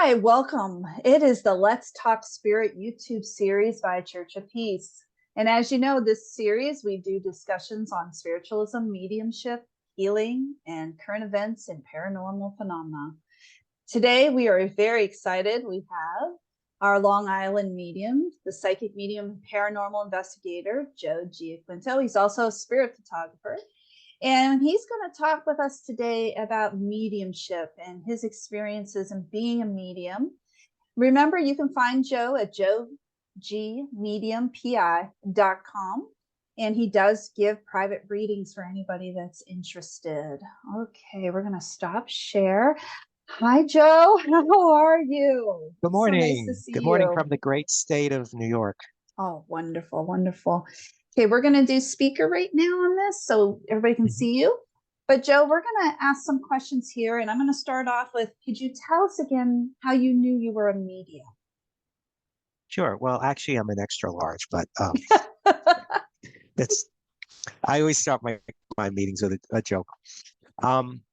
Hi, welcome. It is the Let's Talk Spirit YouTube series by Church of Peace. And as you know, this series, we do discussions on spiritualism, mediumship, healing, and current events and paranormal phenomena. Today, we are very excited. We have our Long Island medium, the psychic medium paranormal investigator, Joe Giaquinto. He's also a spirit photographer. And he's going to talk with us today about mediumship and his experiences in being a medium. Remember, you can find Joe at joegmediumpi.com. And he does give private readings for anybody that's interested. Okay, we're going to stop share. Hi, Joe. How are you? Good So nice to morning. see Good morning you. from the great state of New York. Oh, wonderful, wonderful. Okay, we're going to do speaker right now on this so everybody can Mhm. see you. But Joe, we're going to ask some questions here, and I'm going to start off with, could you tell us again how you knew you were a medium? Sure. Well, actually, I'm an extra large, but that's I always start my meetings with a joke. Um,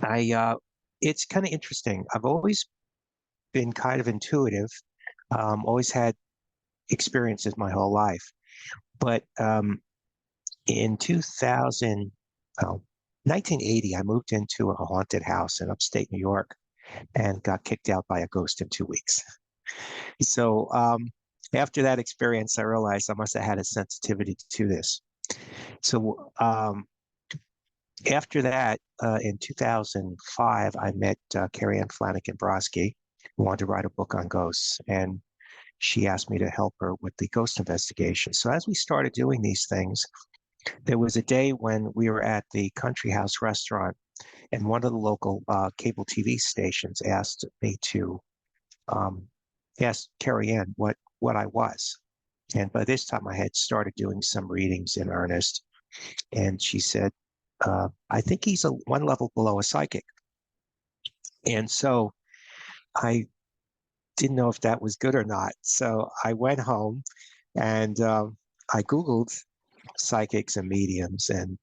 I It's kind of interesting. I've always been kind of intuitive. Always had experiences my whole life, but in 1980, I moved into a haunted house in upstate New York and got kicked out by a ghost in 2 weeks. So after that experience, I realized I must have had a sensitivity to this. So after that, in 2005, I met Carrie Ann Flanagan-Broski, who wanted to write a book on ghosts, and she asked me to help her with the ghost investigation. So as we started doing these things, there was a day when we were at the Country House restaurant, and one of the local cable TV stations asked me to um, ask Carrie Ann what I was. And by this time, I had started doing some readings in earnest. And she said, I think he's one level below a psychic. And so I didn't know if that was good or not. So I went home and I Googled psychics and mediums and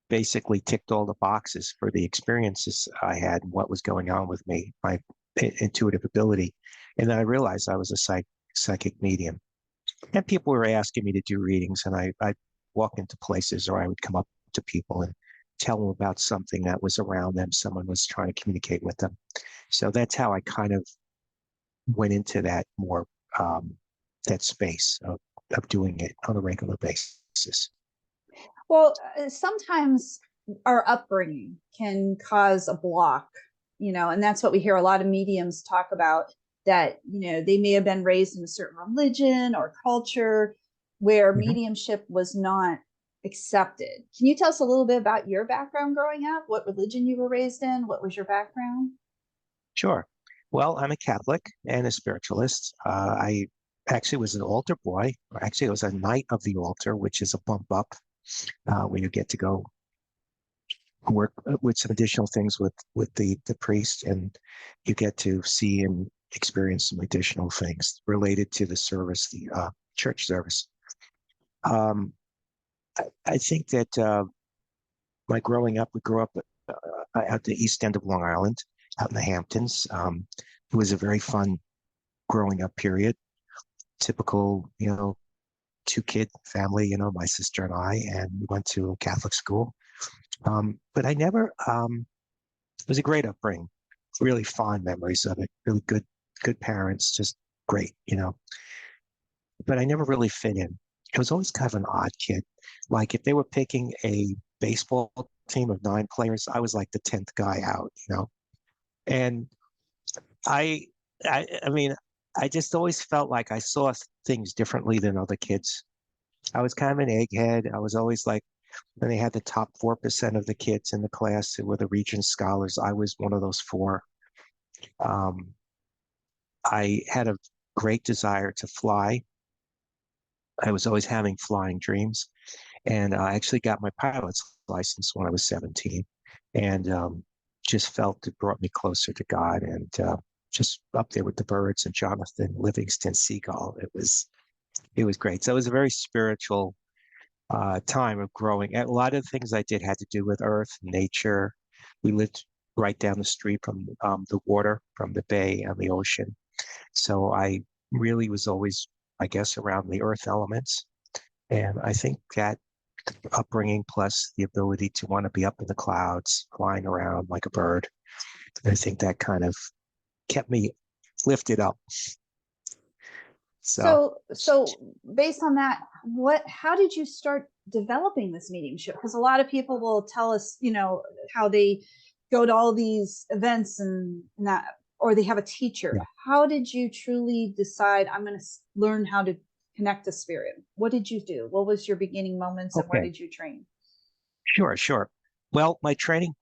basically ticked all the boxes for the experiences I had and what was going on with me, my intuitive ability. And then I realized I was a psychic medium. And people were asking me to do readings, and I'd walk into places or I would come up to people and tell them about something that was around them. Someone was trying to communicate with them. So that's how I kind of went into that more, that space of doing it on a regular basis. Well, sometimes our upbringing can cause a block, and that's what we hear a lot of mediums talk about, that, they may have been raised in a certain religion or culture where Mhm. mediumship was not accepted. Can you tell us a little bit about your background growing up? What religion you were raised in? What was your background? Sure. Well, I'm a Catholic and a spiritualist. I actually was an altar boy, or actually, I was a knight of the altar, which is a bump up where you get to go work with some additional things with the priest, and you get to see and experience some additional things related to the service, the church service. Um, I think that my growing up, we grew up at the east end of Long Island, out in the Hamptons. It was a very fun growing up period. Typical, two kid family, my sister and I, and we went to Catholic school. But I never, it was a great upbringing, really fond memories of it, really good parents, just great. But I never really fit in. I was always kind of an odd kid. Like if they were picking a baseball team of 9 players, I was like the 10th guy out. And I, I mean, I just always felt like I saw things differently than other kids. I was kind of an egghead. I was always like, when they had the top 4% of the kids in the class who were the region scholars, I was one of those four. Um, I had a great desire to fly. I was always having flying dreams. And I actually got my pilot's license when I was 17 and just felt it brought me closer to God and just up there with the birds and Jonathan Livingston Seagull. It was great. So it was a very spiritual time of growing. And a lot of the things I did had to do with earth, nature. We lived right down the street from the water, from the bay and the ocean. So I really was always, I guess, around the earth elements. And I think that upbringing plus the ability to want to be up in the clouds, flying around like a bird, I think that kind of kept me lifted up. So, So based on that, how did you start developing this mediumship? Because a lot of people will tell us, how they go to all these events and that, or they have a teacher. yeah. How did you truly decide I'm going to learn how to connect to spirit? What did you do? What was your beginning moments and where Okay. did you train? Sure, sure. Well, my training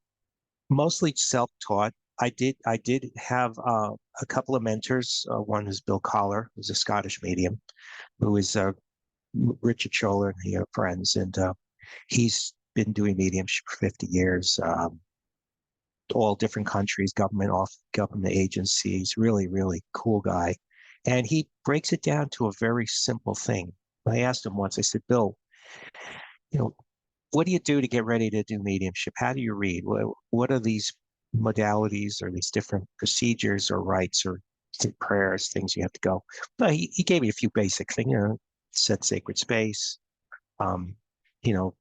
mostly self-taught. I did have a couple of mentors. One is Bill Collar, who's a Scottish medium, who is Richard Scholler, and he are friends, and he's been doing mediumship for 50 years, all different countries, government agencies. Really, really cool guy, and he breaks it down to a very simple thing. I asked him once. I said, Bill, you know, what do you do to get ready to do mediumship? How do you read? What are these modalities or these different procedures or rites or prayers, things you have to go? But he gave me a few basic things, set sacred space, um, you know,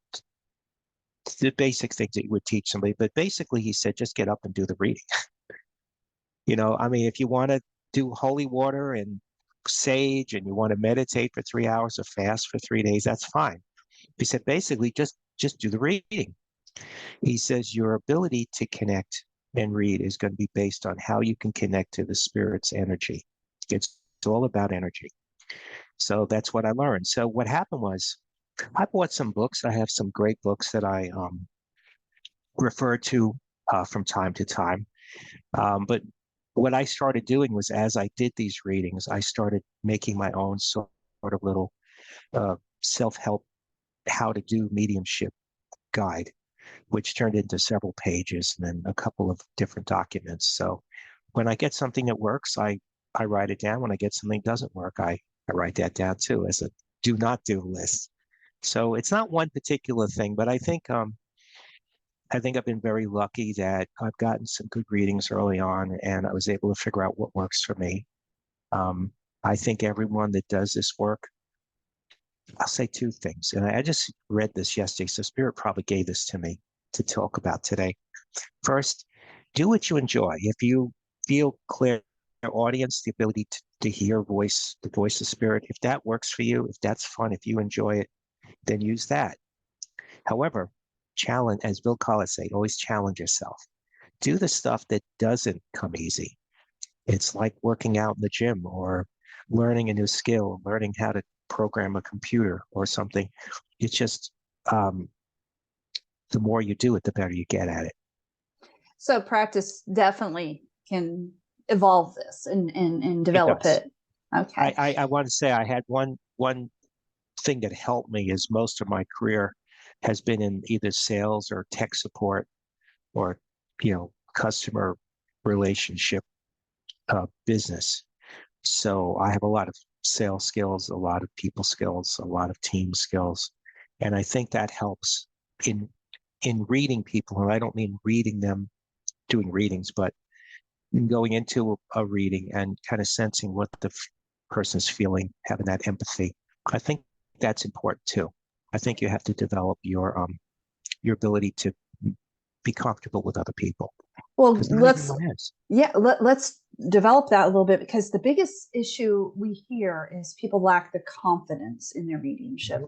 the basic things that you would teach somebody. But basically, he said, just get up and do the reading. I mean, if you want to do holy water and sage and you want to meditate for 3 hours or fast for 3 days, that's fine. He said, basically, just do the reading. He says your ability to connect and read is going to be based on how you can connect to the spirit's energy. It's all about energy. So that's what I learned. So what happened was I bought some books. I have some great books that I refer to from time to time. But what I started doing was as I did these readings, I started making my own sort of little self-help how to do mediumship guide, which turned into several pages and then a couple of different documents. So when I get something that works, I write it down. When I get something that doesn't work, I write that down too as a do not do list. So it's not one particular thing, but I think I've been very lucky that I've gotten some good readings early on and I was able to figure out what works for me. Um, I think everyone that does this work, I'll say two things. And I just read this yesterday, so Spirit probably gave this to me to talk about today. First, do what you enjoy. If you feel clear audience, the ability to hear the voice of spirit, if that works for you, if that's fun, if you enjoy it, then use that. However, challenge, as Bill Collins say, always challenge yourself. Do the stuff that doesn't come easy. It's like working out in the gym or learning a new skill, learning how to program a computer or something. It's just the more you do it, the better you get at it. So practice definitely can evolve this and It develop does. it. Okay. I want to say I had one thing that helped me is most of my career has been in either sales or tech support or customer relationship business. So I have a lot of sales skills, a lot of people skills, a lot of team skills, and I think that helps in reading people. And I don't mean reading them doing readings, but going into a reading and kind of sensing what the person's feeling, having that empathy. I think that's important too. I think you have to develop your ability to be comfortable with other people Well, because not everyone is. let's develop that a little bit because the biggest issue we hear is people lack the confidence in their mediumship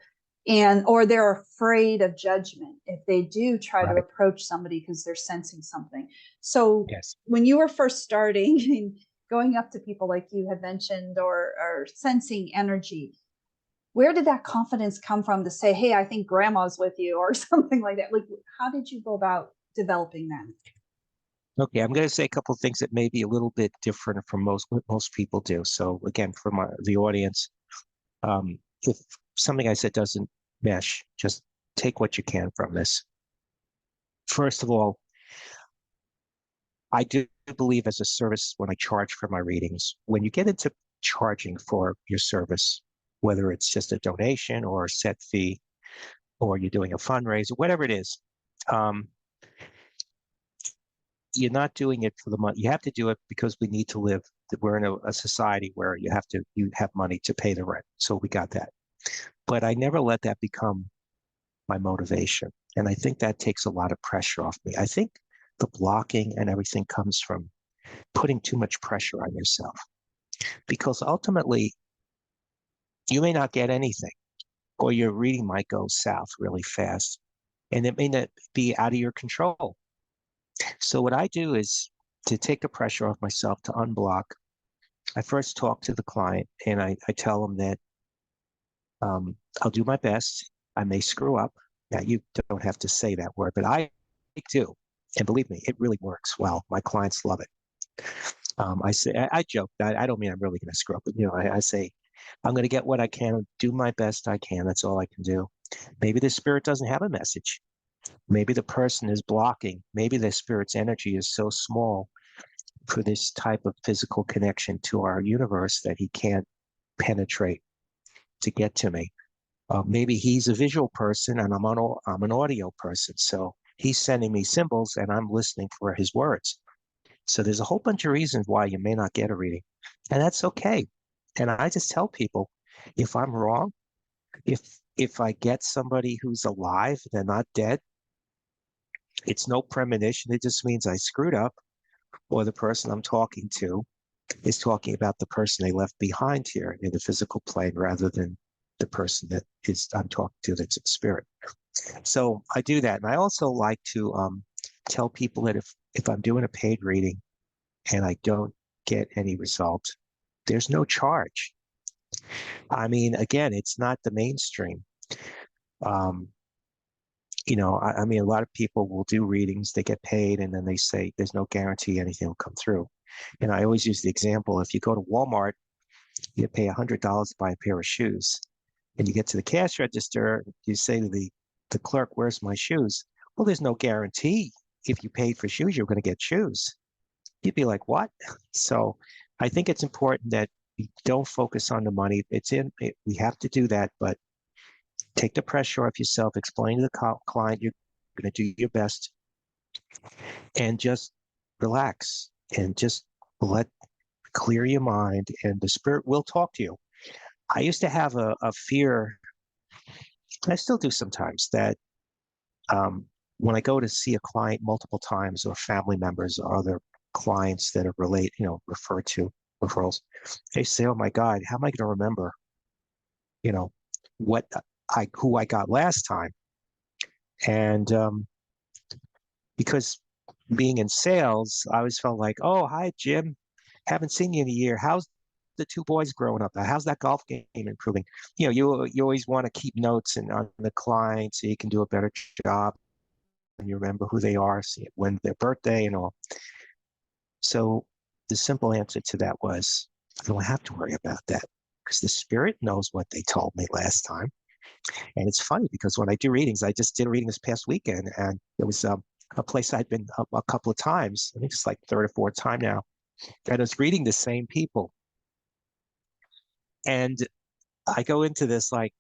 and or they're afraid of judgment if they do try to Right. approach somebody because they're sensing something. So Yes. when you were first starting and going up to people like you had mentioned or sensing energy, where did that confidence come from to say, hey, I think grandma's with you or something like that? Like, how did you go about developing that? Okay, I'm going to say a couple of things that may be a little bit different from what most people do. So again, for the audience, if something I said doesn't mesh, just take what you can from this. First of all, I do believe as a service when I charge for my readings, when you get into charging for your service, whether it's just a donation or a set fee, or you're doing a fundraiser, whatever it is, um, you're not doing it for the money. You have to do it because we need to live. We're in a society where you have money to pay the rent. So we got that. But I never let that become my motivation. And I think that takes a lot of pressure off me. I think the blocking and everything comes from putting too much pressure on yourself because ultimately you may not get anything or your reading might go south really fast and it may not be out of your control. So what I do is to take the pressure off myself to unblock. I first talk to the client and I tell them that I'll do my best. I may screw up. Now, you don't have to say that word, but I do. And believe me, it really works well. My clients love it. I say, I joke that I don't mean I'm really going to screw up, but I say, I'm going to get what I can, do my best I can. That's all I can do. Maybe the spirit doesn't have a message. Maybe the person is blocking. Maybe the spirit's energy is so small for this type of physical connection to our universe that he can't penetrate to get to me. Maybe he's a visual person and I'm an audio person. So he's sending me symbols and I'm listening for his words. So there's a whole bunch of reasons why you may not get a reading, and that's okay. And I just tell people, if I'm wrong, if if I get somebody who's alive, they're not dead, it's no premonition. It just means I screwed up, or the person I'm talking to is talking about the person they left behind here in the physical plane rather than the person that is I'm talking to that's in spirit. So I do that. And I also like to tell people that if I'm doing a paid reading and I don't get any result, there's no charge. I mean, again, it's not the mainstream. Um, I mean, a lot of people will do readings, they get paid, and then they say there's no guarantee anything will come through. And I always use the example, if you go to Walmart, you pay $100 to buy a pair of shoes, and you get to the cash register, you say to the clerk, "Where's my shoes?" Well, there's no guarantee if you paid for shoes, you're going to get shoes. You'd be like, "What?" So I think it's important that we don't focus on the money. We have to do that, but take the pressure off yourself, explain to the client you're going to do your best, and just relax and just let clear your mind, and the spirit will talk to you. I used to have a fear, and I still do sometimes, that when I go to see a client multiple times or family members or other clients that are referred to referrals, they say, "Oh my God, how am I going to remember, you know, what who I got last time?" And because being in sales, I always felt like, "Oh, hi, Jim. Haven't seen you in a year. How's the two boys growing up? How's that golf game improving?" You always want to keep notes on the client so you can do a better job and you remember who they are, see when their birthday and all. So the simple answer to that was, I don't have to worry about that because the spirit knows what they told me last time. And it's funny because when I do readings, I just did a reading this past weekend, and it was a place I'd been a couple of times. I think it's like third or fourth time now. And I was reading the same people. And I go into this like,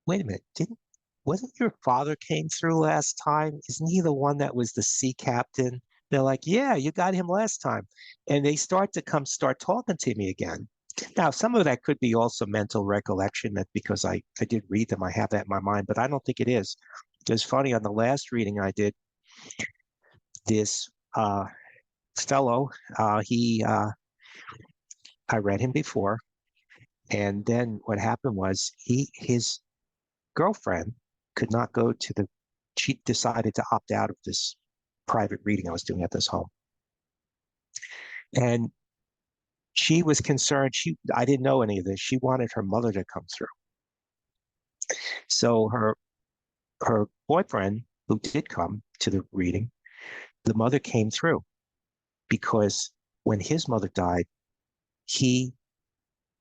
wait a minute, didn't wasn't your father came through last time? Isn't he the one that was the sea captain? They're like, yeah, you got him last time. And they start talking to me again. Now, some of that could be also mental recollection that because I did read them, I have that in my mind, but I don't think it is. It's funny, on the last reading I did, this fellow, I read him before. And then what happened was his girlfriend could not go to she decided to opt out of this private reading I was doing at this home. And she was concerned. I didn't know any of this. She wanted her mother to come through. So her boyfriend, who did come to the reading, the mother came through because when his mother died, he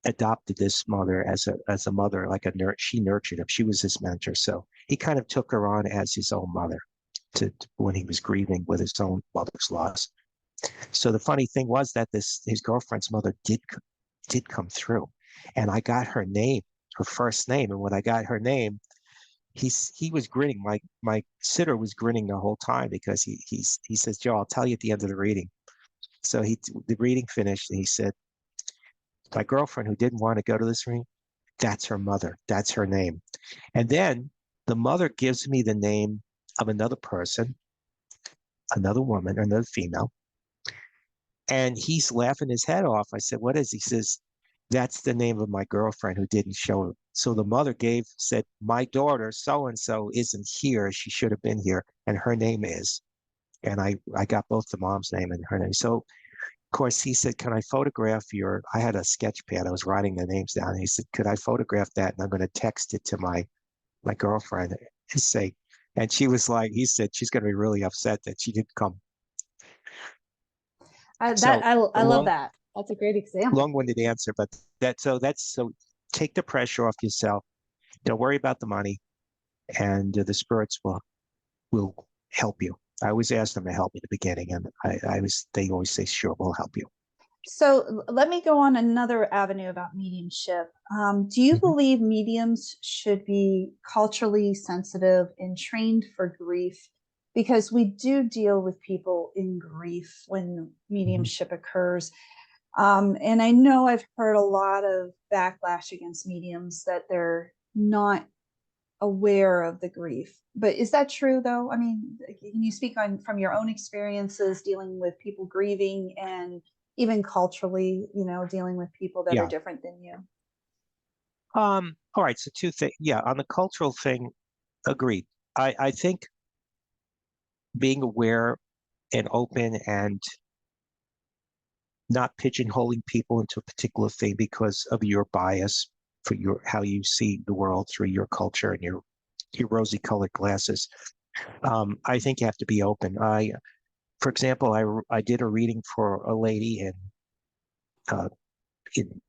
adopted this mother as a mother, like she nurtured him. She was his mentor. So he kind of took her on as his own mother when he was grieving with his own mother's loss. So the funny thing was that his girlfriend's mother did come through, and I got her name, her first name. And when I got her name, he was grinning. My sitter was grinning the whole time because he says, Joe, I'll tell you at the end of the reading. So the reading finished, and he said, my girlfriend who didn't want to go to this reading, that's her mother. That's her name. And then the mother gives me the name of another person, another woman, another female. And he's laughing his head off. I said, what is he? He says, that's the name of my girlfriend who didn't show up. So the mother said, my daughter, so and so, isn't here. She should have been here. And her name is. And I got both the mom's name and her name. So, of course, he said, can I photograph I had a sketch pad. I was writing the names down. And he said, could I photograph that? And I'm going to text it to my girlfriend and say, and she was like, he said, she's going to be really upset that she didn't come. That So I love that. That's a great example. long-winded answer, but so take the pressure off yourself. Don't worry about the money, and the spirits will help you. I always ask them to help me at the beginning, and they always say, sure, we'll help you. So let me go on another avenue about mediumship. Do you Mhm. believe mediums should be culturally sensitive and trained for grief? Because we do deal with people in grief when Mhm. mediumship occurs. And I know I've heard a lot of backlash against mediums that they're not aware of the grief. But is that true though? I mean, can you speak on from your own experiences dealing with people grieving and even culturally, dealing with people that are Yeah. different than you? All right. So two things. Yeah, on the cultural thing, agreed. I think being aware and open and not pigeonholing people into a particular thing because of your bias for how you see the world through your culture and your rosy colored glasses. I think you have to be open. For example, I did a reading for a lady uh, in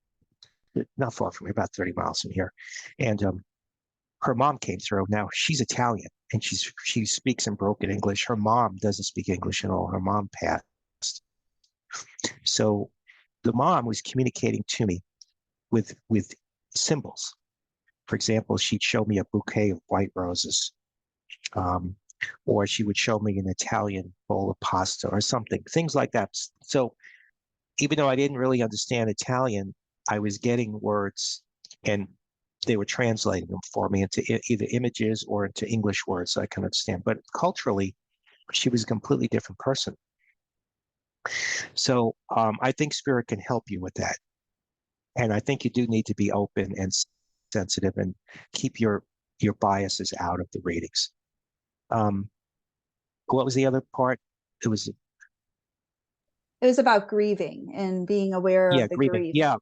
not far from here, about 30 miles from here, and her mom came through. Now she's Italian and she speaks in broken English. Her mom doesn't speak English at all. Her mom passed, so the mom was communicating to me with symbols. For example, she'd show me a bouquet of white roses, um, or she would show me an Italian bowl of pasta or something, things like that. So even though I didn't really understand Italian, I was getting words and they were translating them for me into either images or into English words so I can understand. But culturally, she was a completely different person. So I think spirit can help you with that. And I think you do need to be open and sensitive and keep your biases out of the readings. Um, what was the other part? It was It was about grieving and being aware yeah, of the grieving. grief.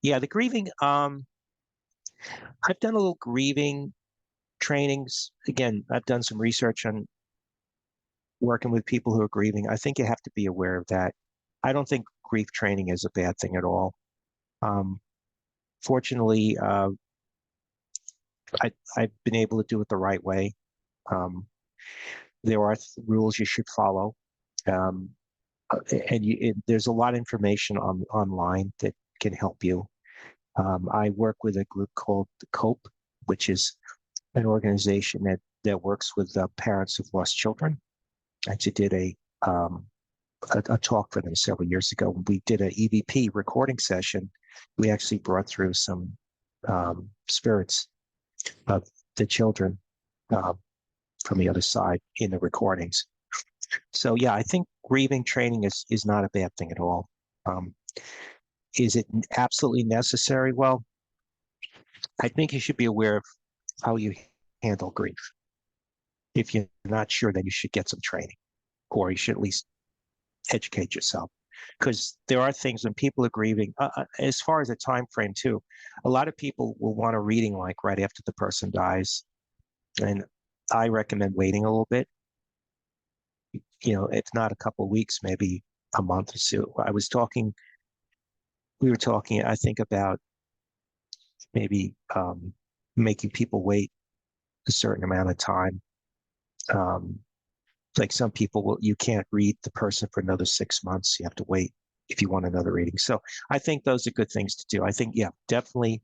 Yeah, the grieving. I've done a little grieving trainings. Again, I've done some research on working with people who are grieving. I think you have to be aware of that. I don't think grief training is a bad thing at all. Um, Fortunately, I've been able to do it the right way. Um, there are rules you should follow. Um, there's a lot of information online that can help you. I work with a group called the COPE, which is an organization that works with parents who've lost children. I actually did um, a talk for them several years ago. We did an EVP recording session. We actually brought through some spirits of the children uh, from the other side in the recordings. So yeah, I think grieving training is not a bad thing at all. Um, is it absolutely necessary? Well, I think you should be aware of how you handle grief. If you're not sure, then you should get some training, or you should at least educate yourself. Because there are things when people are grieving, as far as a time frame too. A lot of people will want a reading like right after the person dies, and I recommend waiting a little bit. If not a couple of weeks, maybe a month or two. We were talking, I think, about maybe making people wait a certain amount of time. Um, like some people you can't read the person for another 6 months. You have to wait if you want another reading. So I think those are good things to do. I think, yeah, definitely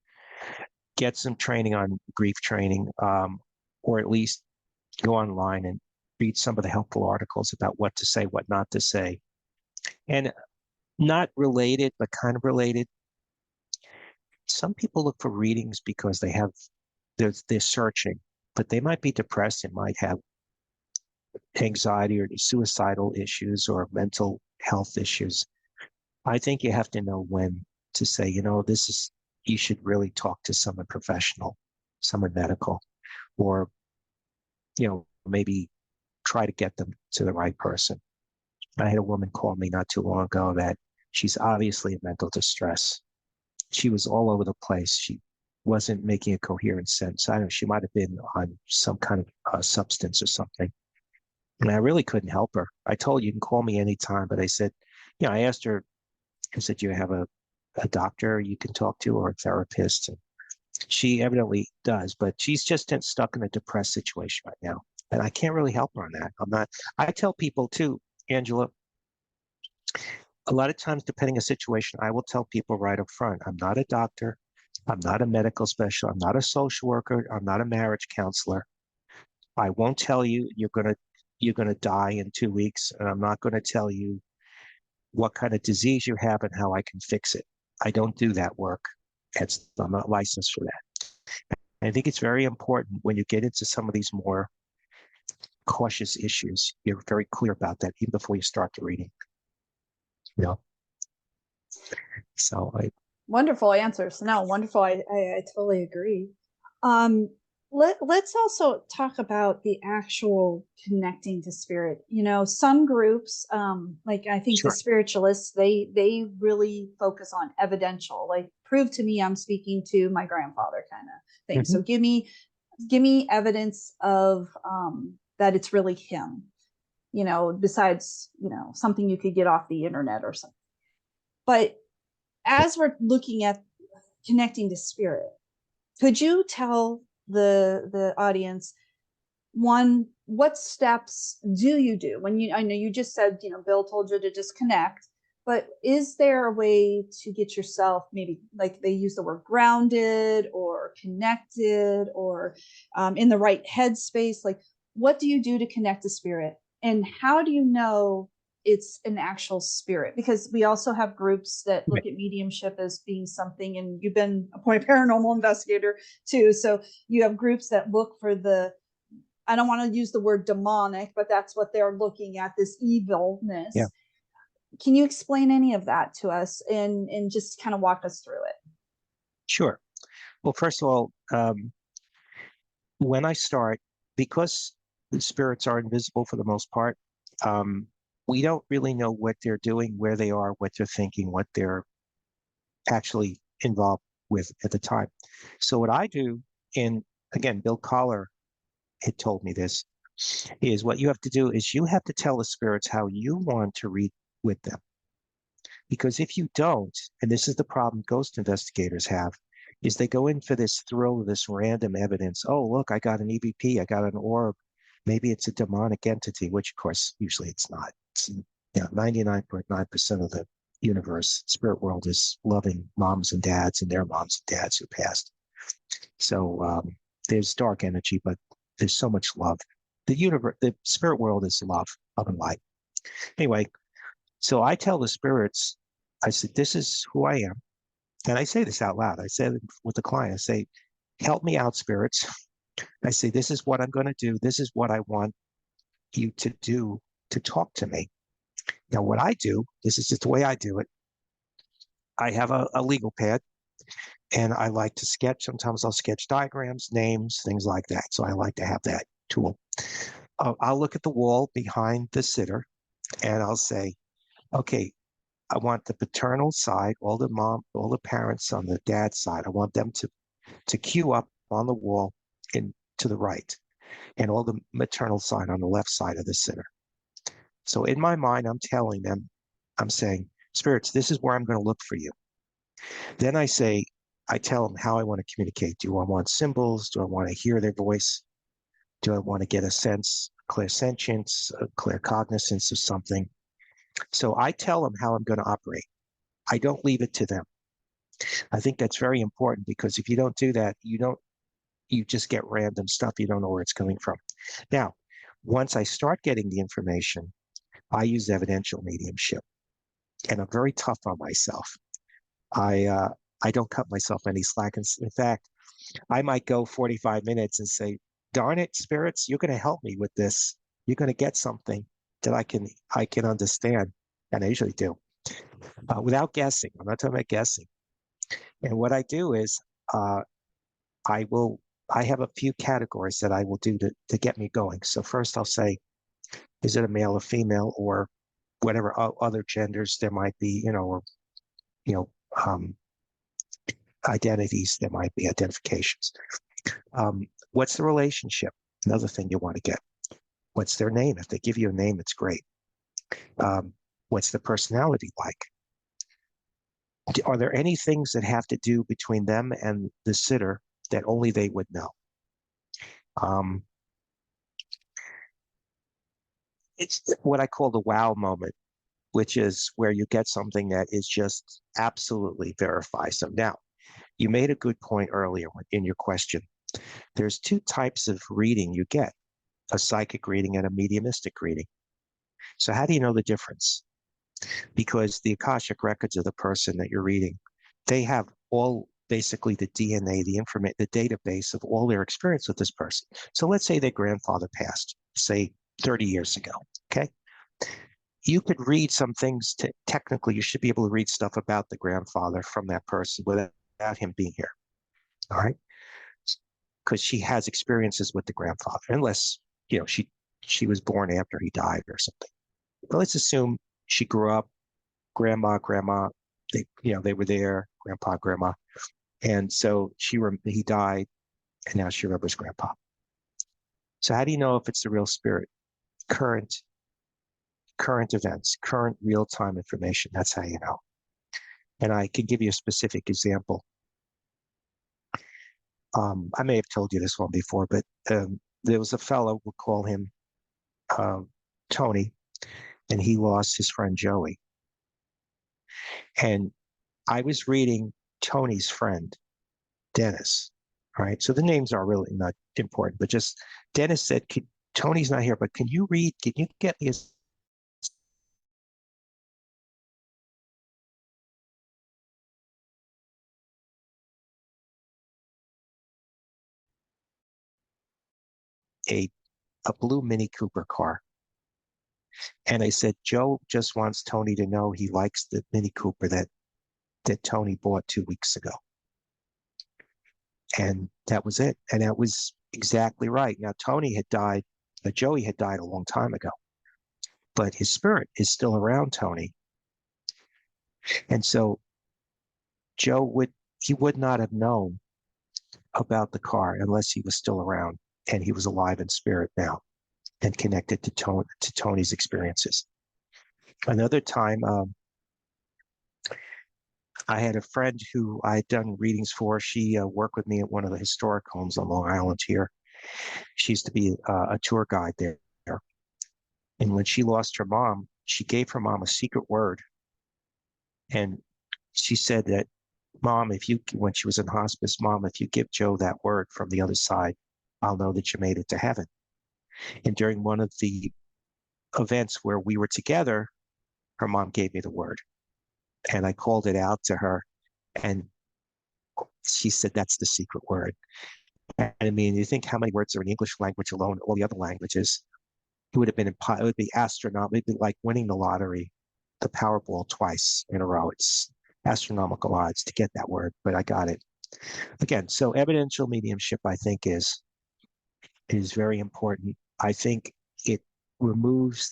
get some training on grief training, or at least go online and read some of the helpful articles about what to say, what not to say. And not related, but kind of related. Some people look for readings because they're searching, but they might be depressed and might have anxiety or suicidal issues or mental health issues. I think you have to know when to say, you should really talk to someone professional, someone medical, or, maybe try to get them to the right person. I had a woman call me not too long ago that she's obviously in mental distress. She was all over the place. She wasn't making a coherent sense. I don't know, she might have been on some kind of substance or something. And I really couldn't help her. I told her, you can call me anytime, but I said, I asked her, I said, do you have a doctor you can talk to or a therapist? And she evidently does, but she's just stuck in a depressed situation right now. And I can't really help her on that. I tell people too, Angela, a lot of times, depending on a situation, I will tell people right up front, I'm not a doctor. I'm not a medical specialist. I'm not a social worker. I'm not a marriage counselor. I won't tell you you're gonna die in 2 weeks, and I'm not going to tell you what kind of disease you have and how I can fix it. I don't do that work. I'm not licensed for that. I think it's very important when you get into some of these more cautious issues, you're very clear about that even before you start the reading. You know, so Wonderful answers. No, wonderful. I totally agree. Um, let's also talk about the actual connecting to spirit. Some groups, like I think the sure. spiritualists, they really focus on evidential, like prove to me I'm speaking to my grandfather kind of thing. Mm-hmm. So give me evidence of that it's really him. Besides something you could get off the internet or something. But as we're looking at connecting to spirit, could you tell the audience, one, what steps do you do when I know you just said, Bill told you to disconnect, but is there a way to get yourself, maybe like they use the word grounded or connected or in the right headspace? Like, what do you do to connect to spirit, and how do you know it's an actual spirit? Because we also have groups that look at mediumship as being something, and you've been a paranormal investigator too, so you have groups that look for I don't want to use the word demonic, but that's what they're looking at, this evilness. Yeah. Can you explain any of that to us and just kind of walk us through it? Sure. Well, first of all, when I start, because the spirits are invisible for the most part, we don't really know what they're doing, where they are, what they're thinking, what they're actually involved with at the time. So what I do, and again, Bill Collar had told me this, is what you have to do is you have to tell the spirits how you want to read with them. Because if you don't, and this is the problem ghost investigators have, is they go in for this thrill of this random evidence. Oh, look, I got an EVP, I got an orb. Maybe it's a demonic entity, which of course, usually it's not. It's, 99.9% of the universe, spirit world is loving moms and dads and their moms and dads who passed. So there's dark energy, but there's so much love. The spirit world is love and light. Anyway, so I tell the spirits, I said, this is who I am. And I say this out loud. I said with the client, I say, help me out, spirits. I say, this is what I'm going to do. This is what I want you to do to talk to me. Now, what I do, this is just the way I do it. I have a legal pad and I like to sketch. Sometimes I'll sketch diagrams, names, things like that. So I like to have that tool. I'll look at the wall behind the sitter and I'll say, okay, I want the paternal side, all the parents on the dad's side. I want them to queue up on the wall and to the right, and all the maternal side on the left side of the sitter. So in my mind, I'm telling them, I'm saying, spirits, this is where I'm going to look for you. Then I tell them how I want to communicate. Do I want symbols? Do I want to hear their voice? Do I want to get a sense, clairsentience, a claircognizance of something? So I tell them how I'm going to operate. I don't leave it to them. I think that's very important because if you don't do that, you just get random stuff. You don't know where it's coming from. Now, once I start getting the information, I use evidential mediumship, and I'm very tough on myself. I uh, I don't cut myself any slack. In fact, I might go 45 minutes and say, "Darn it, spirits, you're going to help me with this. You're going to get something that I can understand," and I usually do, without guessing. I'm not talking about guessing. And what I do is, uh, I will. I have a few categories that I will do to get me going. So first, I'll say, is it a male or female, or whatever other genders there might be, or you know, um, identities there might be, identifications. What's the relationship? Another thing you want to get. What's their name? If they give you a name, it's great. Um, what's the personality like? Are there any things that have to do between them and the sitter that only they would know? Um, it's what I call the wow moment, which is where you get something that is just absolutely verified. So now, you made a good point earlier in your question. There's two types of reading you get, a psychic reading and a mediumistic reading. So how do you know the difference? Because the Akashic records of the person that you're reading, they have all basically the DNA, the information, the database of all their experience with this person. So let's say their grandfather passed, say 30 years ago. Okay. You could read some things technically, you should be able to read stuff about the grandfather from that person without him being here. All right. Because she has experiences with the grandfather, unless, she was born after he died or something. But let's assume she grew up, grandma, they were there, grandpa, grandma. And so he died, and now she remembers grandpa. So how do you know if it's the real spirit? Current events, current real-time information. That's how you know. And I can give you a specific example. I may have told you this one before, but there was a fellow, we'll call him uh, Tony, and he lost his friend Joey. And I was reading Tony's friend, Dennis. All right. So the names are really not important, but just Dennis said, Tony's not here, but can you get me a, a blue Mini Cooper car? And I said, Joe just wants Tony to know he likes the Mini Cooper that Tony bought 2 weeks ago. And that was it. And that was exactly right. Now, Joey had died a long time ago, but his spirit is still around Tony. And so he would not have known about the car unless he was still around and he was alive in spirit now and connected to Tony's experiences. Another time, I had a friend who I had done readings for. She worked with me at one of the historic homes on Long Island here. She used to be a tour guide there. And when she lost her mom, she gave her mom a secret word. And she said that, when she was in hospice, Mom, if you give Joe that word from the other side, I'll know that you made it to heaven. And during one of the events where we were together, her mom gave me the word. And I called it out to her. And she said, that's the secret word. And I mean, you think how many words are in the English language alone, all the other languages, it would be astronomical. It'd be like winning the lottery, the Powerball twice in a row. It's astronomical odds to get that word, but I got it. Again, so evidential mediumship, I think, is very important. I think it removes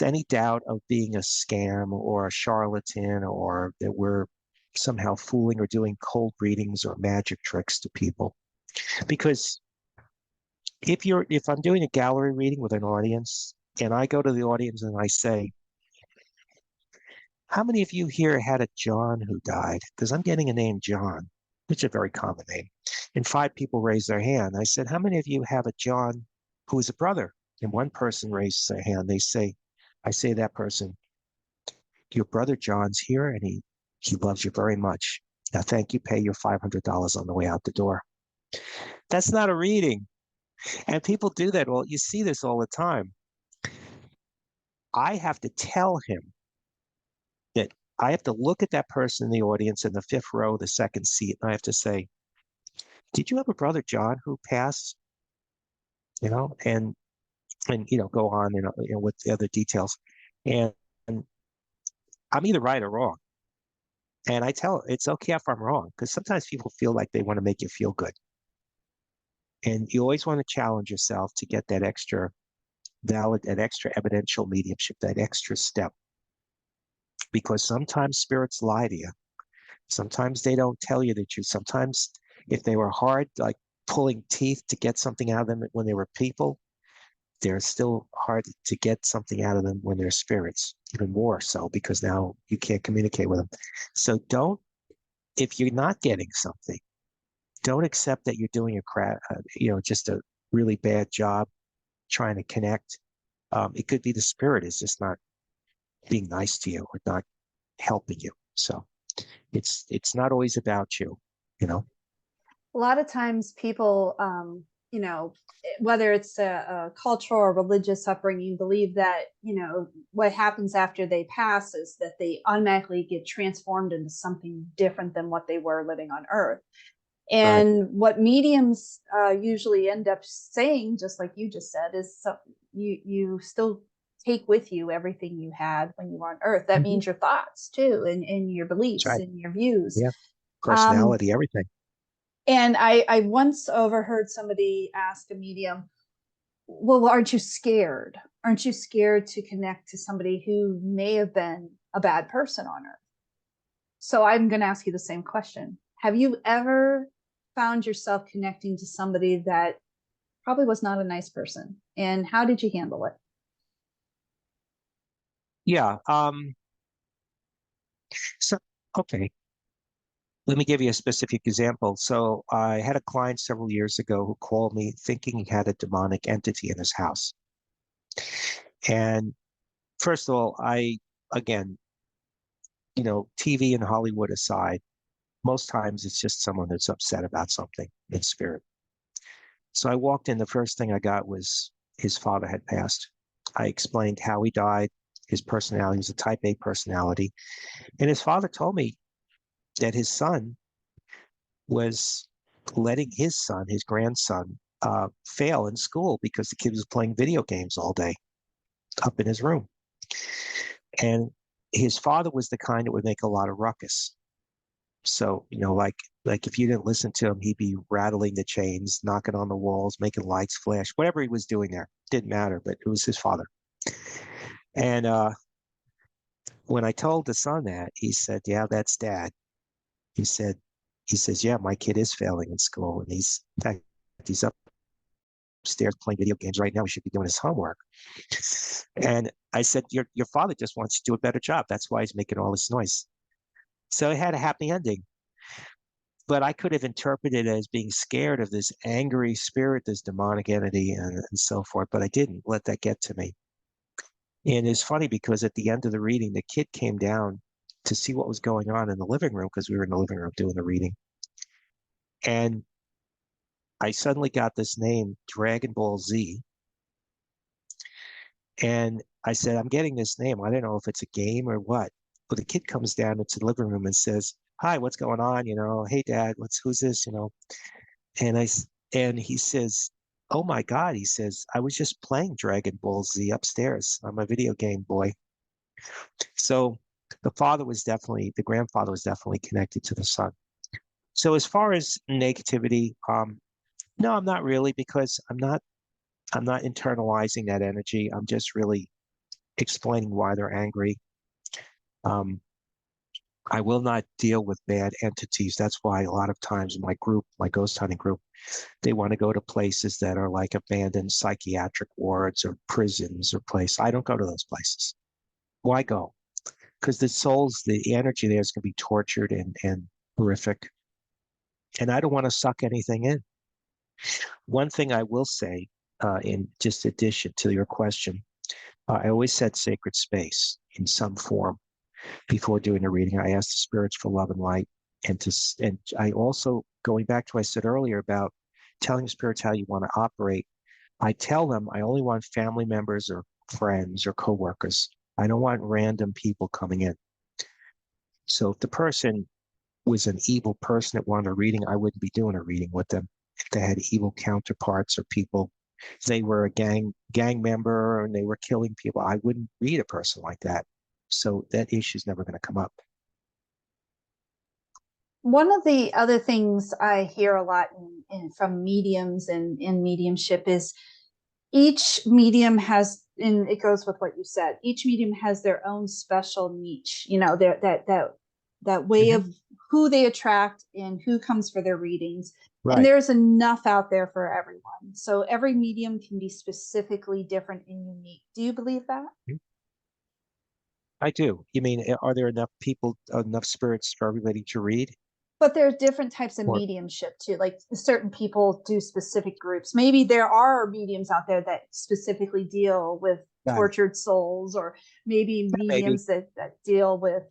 any doubt of being a scam or a charlatan, or that we're somehow fooling or doing cold readings or magic tricks to people. Because if I'm doing a gallery reading with an audience and I go to the audience and I say, how many of you here had a John who died? Because I'm getting a name John, which is a very common name. And 5 people raised their hand. I said, how many of you have a John who is a brother? And one person raised their hand. I say that person, your brother John's here, and He loves you very much. Now, thank you. Pay your $500 on the way out the door. That's not a reading. And people do that. Well, you see this all the time. I have to tell him that I have to look at that person in the audience in the fifth row, the second seat, and I have to say, did you have a brother John who passed? You know, and go on with the other details. And I'm either right or wrong. And I tell it's okay if I'm wrong, because sometimes people feel like they want to make you feel good. And you always want to challenge yourself to get that extra that extra evidential mediumship, that extra step. Because sometimes spirits lie to you. Sometimes they don't tell you the truth. Sometimes if they were hard, like pulling teeth to get something out of them when they were people, they're still hard to get something out of them when they're spirits, even more so because now you can't communicate with them. So if you're not getting something, don't accept that you're doing just a really bad job trying to connect. It could be the spirit is just not being nice to you or not helping you. So it's not always about you, you know. A lot of times people, whether it's a cultural or religious upbringing, believe that, what happens after they pass is that they automatically get transformed into something different than what they were living on earth. Right. And what mediums usually end up saying, just like you just said, is you still take with you everything you had when you were on earth. That Mm-hmm. means your thoughts too, and your That's beliefs right. and your views. Yeah. Um, Personality, everything. and I once overheard somebody ask a medium, well, aren't you scared? Aren't you scared to connect to somebody who may have been a bad person on earth? So I'm going to ask you the same question. Have you ever found yourself connecting to somebody that probably was not a nice person? And how did you handle it? Yeah. So, okay. Let me give you a specific example. So I had a client several years ago who called me thinking he had a demonic entity in his house. And first of all, again, TV and Hollywood aside, most times it's just someone that's upset about something in spirit. So I walked in, the first thing I got was his father had passed. I explained how he died, his personality was a type A personality. And his father told me that his son was letting his grandson, fail in school because the kid was playing video games all day up in his room. And his father was the kind that would make a lot of ruckus. So, like if you didn't listen to him, he'd be rattling the chains, knocking on the walls, making lights flash, whatever he was doing there. Didn't matter, but it was his father. And when I told the son that, he said, "Yeah, that's dad." He said, he says, "Yeah, my kid is failing in school, and in fact, he's upstairs playing video games right now. He should be doing his homework." And I said, "Your father just wants to do a better job. That's why he's making all this noise." So it had a happy ending. But I could have interpreted it as being scared of this angry spirit, this demonic entity, and so forth. But I didn't let that get to me. And it's funny because at the end of the reading, the kid came down to see what was going on in the living room because we were in the living room doing the reading. And I suddenly got this name, Dragon Ball Z. And I said, I'm getting this name. I don't know if it's a game or what. But the kid comes down into the living room and says, "Hi, what's going on? Hey, Dad, who's this? And and he says, "Oh my God," he says, "I was just playing Dragon Ball Z upstairs. I'm a video game boy." So the grandfather was definitely connected to the son. So as far as negativity, no, I'm not really because I'm not internalizing that energy. I'm just really explaining why they're angry. Um, I will not deal with bad entities. That's why a lot of times my ghost hunting group, they want to go to places that are like abandoned psychiatric wards or prisons or places. I don't go to those places. Why go? Because the energy there is going to be tortured and horrific. And I don't want to suck anything in. One thing I will say, in just addition to your question, I always said sacred space in some form. before doing a reading. I ask the spirits for love and light, and I also, going back to what I said earlier about telling spirits how you want to operate. I tell them I only want family members or friends or coworkers. I don't want random people coming in. So if the person was an evil person that wanted a reading, I wouldn't be doing a reading with them. If they had evil counterparts or people, if they were a gang member and they were killing people, I wouldn't read a person like that. So that issue is never going to come up. One of the other things I hear a lot from mediums and in mediumship is each medium has, and it goes with what you said, each medium has their own special niche, that way Mhm. of who they attract and who comes for their readings. And Right. there's enough out there for everyone. So every medium can be specifically different and unique. Do you believe that? I do. You mean, are there enough people, enough spirits for everybody to read? But there's different types of Or mediumship too. Like certain people do specific groups. Maybe there are mediums out there that specifically deal with got it. tortured souls, or maybe Maybe. mediums that deal with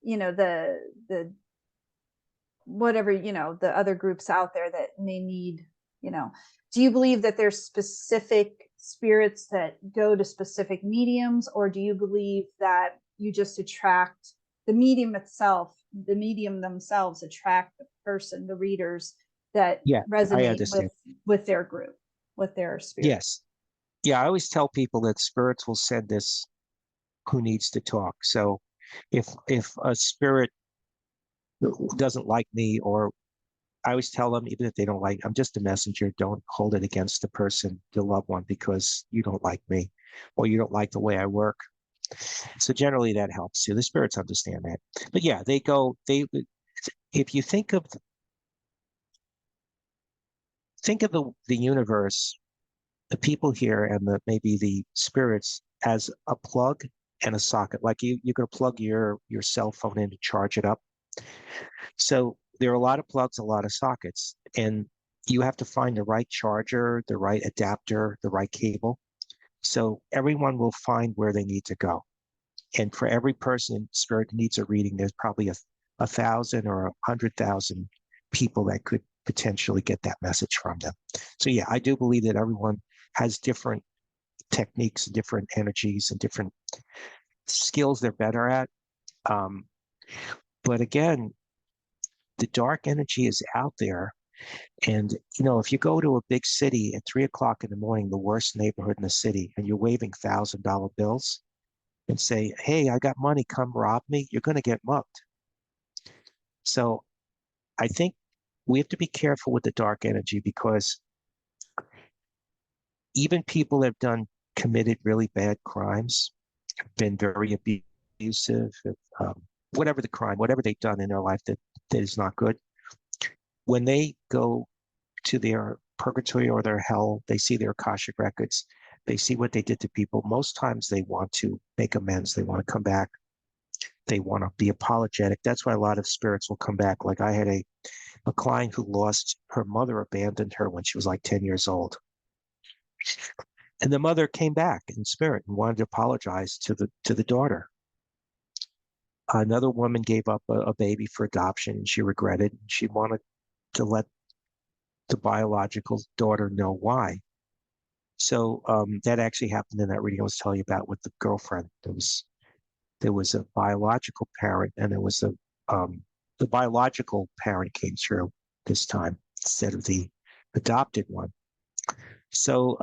the whatever, the other groups out there that may need, you know. Do you believe that there's specific spirits that go to specific mediums, or do you believe that you just attract the medium itself, the medium themselves attract the person, the readers that Yeah, I resonate understand. with their group, with their spirit? Yes. Yeah, I always tell people that spirits will send us who needs to talk. So if a spirit doesn't like me, or I always tell them, even if they don't like, I'm just a messenger. Don't hold it against the person, the loved one, because you don't like me or you don't like the way I work. So generally that helps you. The spirits understand that. But yeah, if you think of the universe, the people here and maybe the spirits as a plug and a socket. Like you're going to plug your cell phone in to charge it up. So there are a lot of plugs, a lot of sockets, and you have to find the right charger, the right adapter, the right cable. So everyone will find where they need to go. And for every person in spirit needs a reading, there's probably a thousand or 100,000 people that could potentially get that message from them. So yeah, I do believe that everyone has different techniques, different energies, and different skills they're better at. Um, but again, the dark energy is out there. And, if you go to a big city at 3 o'clock in the morning, the worst neighborhood in the city, and you're waving $1,000 bills and say, hey, I got money, come rob me, you're going to get mugged. So I think we have to be careful with the dark energy, because even people that have committed really bad crimes, been very abusive, whatever the crime, whatever they've done in their life that is not good, when they go to their purgatory or their hell, they see their Akashic records, they see what they did to people. Most times they want to make amends. They want to come back. They want to be apologetic. That's why a lot of spirits will come back. Like I had a client who lost her mother, abandoned her when she was like 10 years old. And the mother came back in spirit and wanted to apologize to the daughter. Another woman gave up a baby for adoption, and she regretted. She wanted to let the biological daughter know why. So that actually happened in that reading I was telling you about with the girlfriend. There was a biological parent, and there was the biological parent came through this time instead of the adopted one. So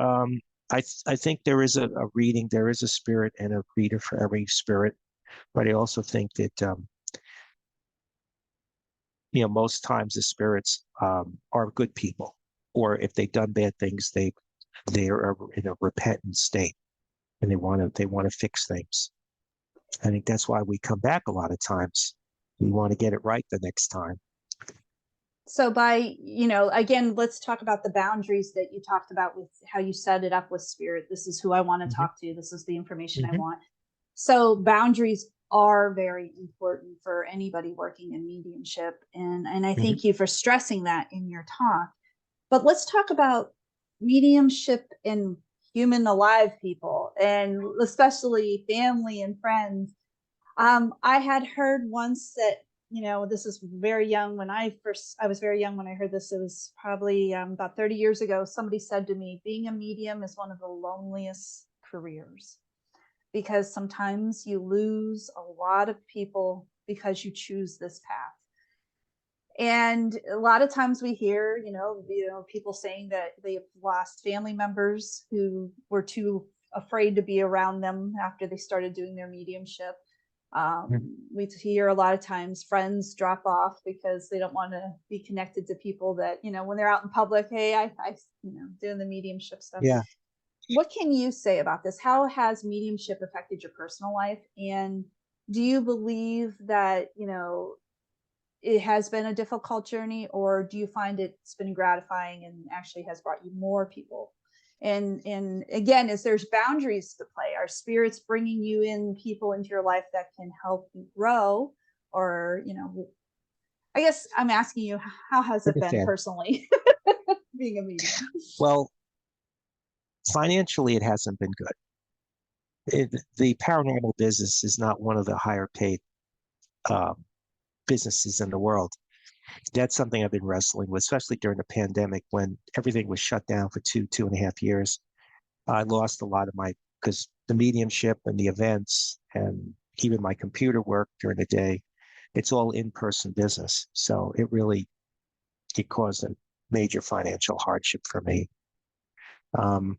I think there is a reading, there is a spirit and a reader for every spirit, but I also think that most times the spirits are good people, or if they've done bad things, they are in a repentant state, and they want to fix things. I think that's why we come back a lot of times. We want to get it right the next time. So by, again, let's talk about the boundaries that you talked about with how you set it up with spirit. This is who I want to Hmm. talk to. This is the information I Hmm. want. So boundaries are very important for anybody working in mediumship. And I Hmm. thank you for stressing that in your talk. But let's talk about mediumship and human alive people, and especially family and friends. I had heard once that, this is very young when I was very young when I heard this. It was probably about 30 years ago. Somebody said to me, being a medium is one of the loneliest careers because sometimes you lose a lot of people because you choose this path. And a lot of times we hear, people saying that they've lost family members who were too afraid to be around them after they started doing their mediumship. Mhm. We hear a lot of times friends drop off because they don't want to be connected to people that, when they're out in public, hey, doing the mediumship stuff. Yeah, What can you say about this? How has mediumship affected your personal life? And do you believe that, it has been a difficult journey, or do you find it's been gratifying and actually has brought you more people? And again, is there's boundaries to play? Are spirits bringing you in people into your life that can help you grow? Or, I guess I'm asking you, how has I it been understand. personally being a medium? Well, financially, it hasn't been good. The paranormal business is not one of the higher paid uh, businesses in the world. That's something I've been wrestling with, especially during the pandemic when everything was shut down for 2.5 years. I lost a lot of because the mediumship and the events and even my computer work during the day, it's all in-person business. So it caused a major financial hardship for me. Um,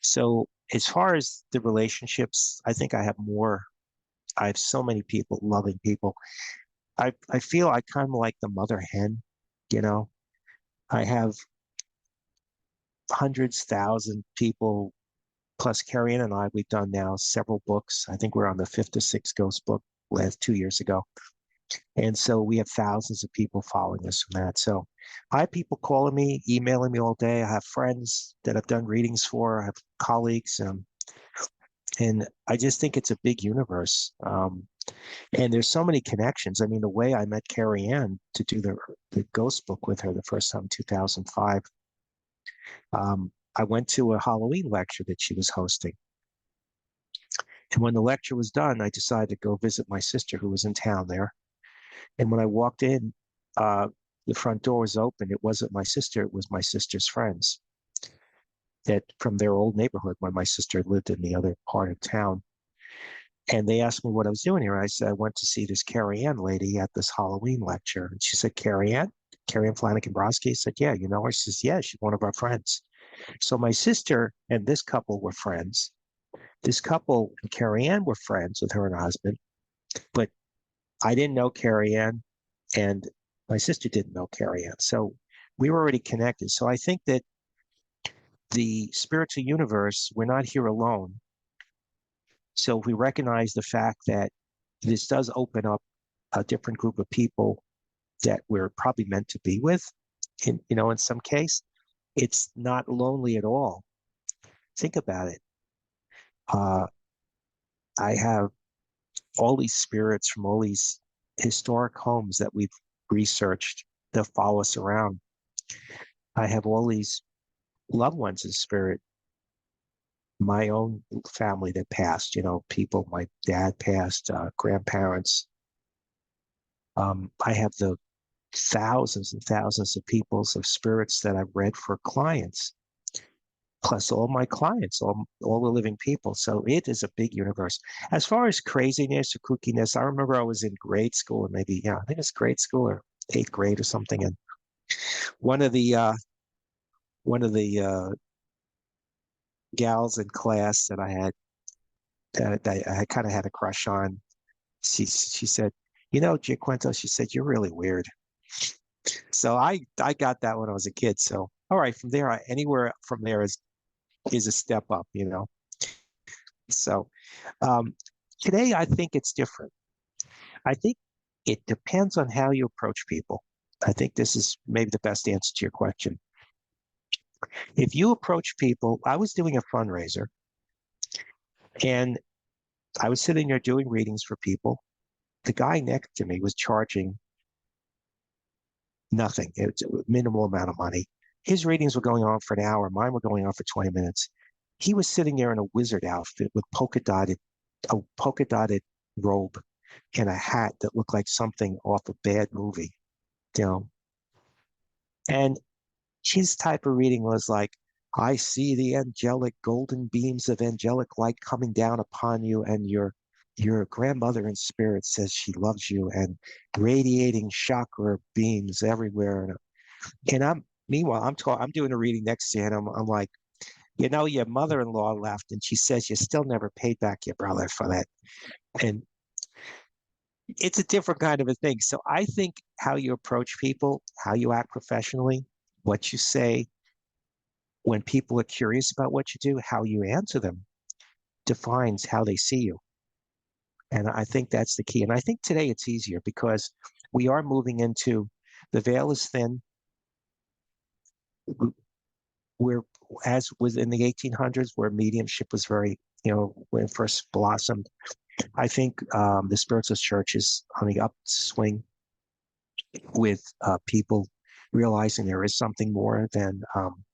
so as far as the relationships, I think I have so many people, loving people. I feel I kind of like the mother hen, you know. I have hundreds, thousand people plus Carrie Ann and I, we've done now several books. I think we're on the fifth or sixth ghost book last 2 years ago. And so we have thousands of people following us from that. So I have people calling me, emailing me all day. I have friends that I've done readings for. I have colleagues. And I just think it's a big universe. And there's so many connections. I mean, the way I met Carrie Ann to do the ghost book with her the first time in 2005, I went to a Halloween lecture that she was hosting. And when the lecture was done, I decided to go visit my sister who was in town there. And when I walked in, uh, the front door was open. It wasn't my sister, it was my sister's friends that from their old neighborhood when my sister lived in the other part of town. And they asked me what I was doing here. I said, I went to see this Carrie Ann lady at this Halloween lecture. And she said, Carrie Ann? Carrie Ann Flanagan Broski? I said, yeah, you know her? She says, yeah, she's one of our friends. So my sister and this couple were friends. This couple and Carrie Ann were friends with her and her husband, but I didn't know Carrie Ann, and my sister didn't know Carrie Ann. So we were already connected. So I think that the spiritual universe, we're not here alone. So if we recognize the fact that this does open up a different group of people that we're probably meant to be with, in some case, it's not lonely at all. Think about it. Uh, I have all these spirits from all these historic homes that we've researched that follow us around. I have all these loved ones in spirit, my own family that passed, people, my dad passed, grandparents. I have the thousands and thousands of peoples of spirits that I've read for clients, plus all my clients, all the living people. So it is a big universe. As far as craziness or kookiness, I remember I was in grade school, or maybe, yeah, I think it's grade school or eighth grade or something. And one of the, uh, one of the gals in class that I had, that I kind of had a crush on, she said, Giaquinto, she said, you're really weird. So I got that when I was a kid. So all right, from there, anywhere from there is a step up. So um, today, I think it's different. I think it depends on how you approach people. I think this is maybe the best answer to your question. If you approach people, I was doing a fundraiser and I was sitting there doing readings for people. The guy next to me was charging nothing. It's a minimal amount of money. His readings were going on for an hour. Mine were going on for 20 minutes. He was sitting there in a wizard outfit with a polka dotted robe. in a hat that looked like something off a bad movie, you know. And his type of reading was like, I see the angelic golden beams of angelic light coming down upon you, and your grandmother in spirit says she loves you, and radiating chakra beams everywhere. And I'm meanwhile I'm doing a reading next to you, and I'm like, your mother-in-law left, and she says you still never paid back your brother for that. And it's a different kind of a thing. So I think how you approach people, how you act professionally, what you say when people are curious about what you do, how you answer them defines how they see you. And I think that's the key. And I think today it's easier because we are moving into the veil is thin. We're as was in the 1800s where mediumship was very, when it first blossomed. I think the spiritualist church is on the upswing with people realizing there is something more than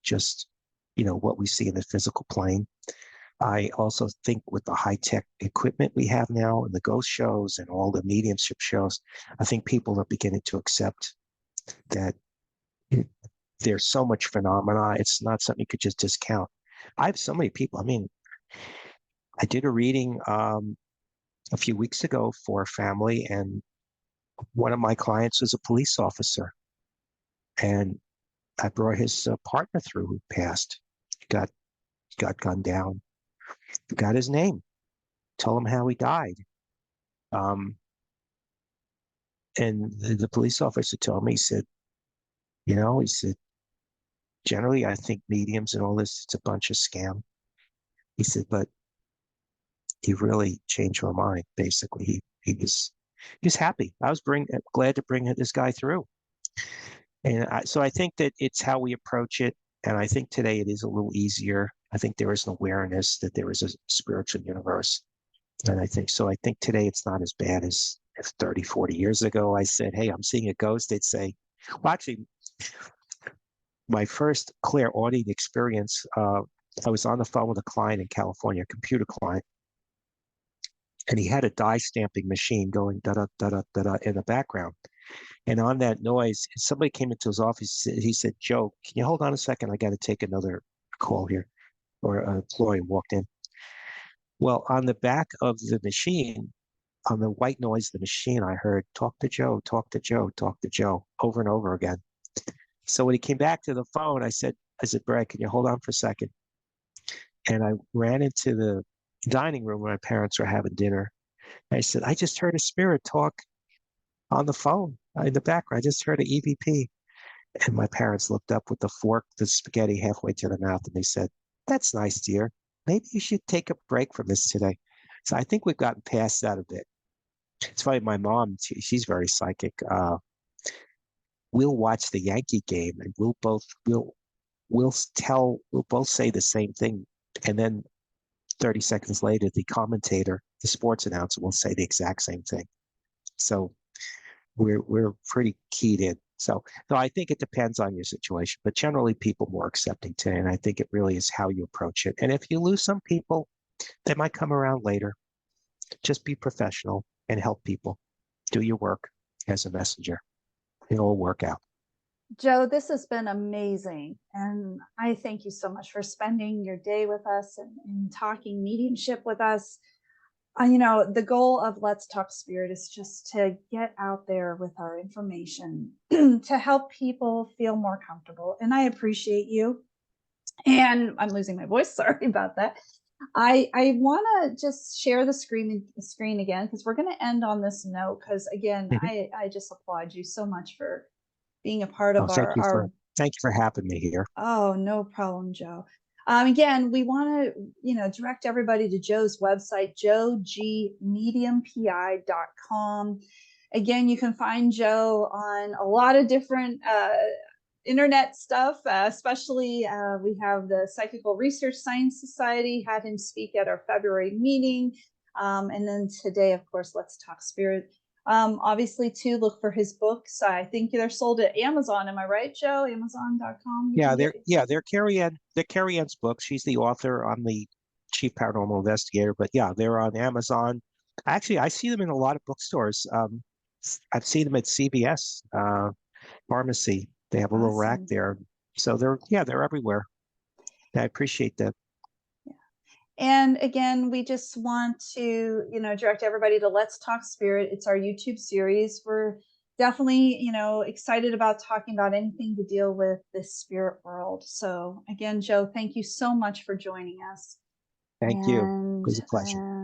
just, what we see in the physical plane. I also think with the high tech equipment we have now and the ghost shows and all the mediumship shows, I think people are beginning to accept that there's so much phenomena. It's not something you could just discount. I have so many people. I mean, I did a reading a few weeks ago for a family, and one of my clients was a police officer, and I brought his partner through who passed. Got gunned down. Got his name. Told him how he died. Um, and the police officer told me, he said, generally, I think mediums and all this, it's a bunch of scam. He said, but he really changed my mind. Basically, he was happy. I was glad to bring this guy through. And so I think that it's how we approach it. And I think today it is a little easier. I think there is an awareness that there is a spiritual universe. And I think today it's not as bad as if 30, 40 years ago I said, hey, I'm seeing a ghost. They'd say, well, actually, my first clairaudient experience, I was on the phone with a client in California, a computer client, and he had a die stamping machine going da da da da da da in the background. And on that noise, somebody came into his office. He said, Joe, can you hold on a second? I got to take another call here. Or an employee walked in. Well, on the back of the machine, on the white noise of the machine, I heard, talk to Joe, talk to Joe, talk to Joe, over and over again. So when he came back to the phone, I said, Brad, can you hold on for a second? And I ran into the dining room where my parents were having dinner. I said, I just heard a spirit talk on the phone in the background. I just heard an EVP. And my parents looked up with the fork, the spaghetti halfway to their mouth, and they said, that's nice, dear. Maybe you should take a break from this today. So I think we've gotten past that a bit. It's funny, my mom, she's very psychic. We'll watch the Yankee game and we'll both say the same thing. And then 30 seconds later, the commentator, the sports announcer will say the exact same thing. So we're pretty keyed in. So I think it depends on your situation, but generally people more accepting today. And I think it really is how you approach it. And if you lose some people, they might come around later. Just be professional and help people. Do your work as a messenger. It'll work out. Joe, this has been amazing. And I thank you so much for spending your day with us and talking mediumship with us. The goal of Let's Talk Spirit is just to get out there with our information to help people feel more comfortable. And I appreciate you. And I'm losing my voice. Sorry about that. I want to just share the screen again, because we're going to end on this note. Because again, I just applaud you so much for being a part of our. Thank you for having me here. Oh, no problem, Joe. Again, we want to, direct everybody to Joe's website, joegmediumpi.com. Again, you can find Joe on a lot of different internet stuff, especially we have the Psychical Research Science Society, had him speak at our February meeting. And then today, of course, Let's Talk Spirit. Obviously, too, look for his books. I think they're sold at Amazon. Am I right, Joe? Amazon.com. They're Carrie Ann's books. She's the author. I'm the chief paranormal investigator. But yeah, they're on Amazon. Actually, I see them in a lot of bookstores. I've seen them at CVS pharmacy. They have a little rack Awesome. there. So they're everywhere. I appreciate that. And again, we just want to, direct everybody to Let's Talk Spirit. It's our YouTube series. We're definitely, excited about talking about anything to deal with this spirit world. So again, Joe, thank you so much for joining us. Thank you. It And was a pleasure.